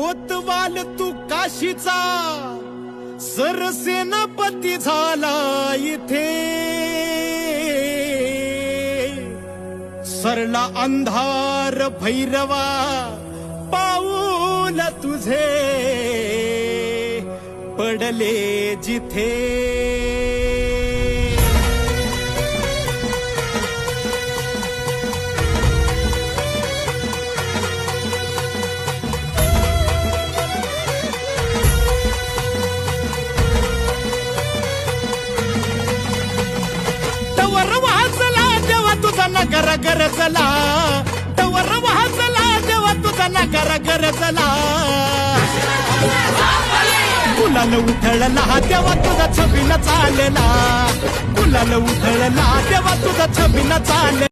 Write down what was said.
कोतवाल तू काशीचा सरसेनापती झाला इथे सरला अंधार भैरवा पाऊल तुझे पडले जिथे नगर गरजला तवर वाजला जेव्हा तुझा नगर गरजला गुलाल उधळला तेव्हा तुझा छबिना चालला गुलाल उधळला तेव्हा तुझा छबिना चालला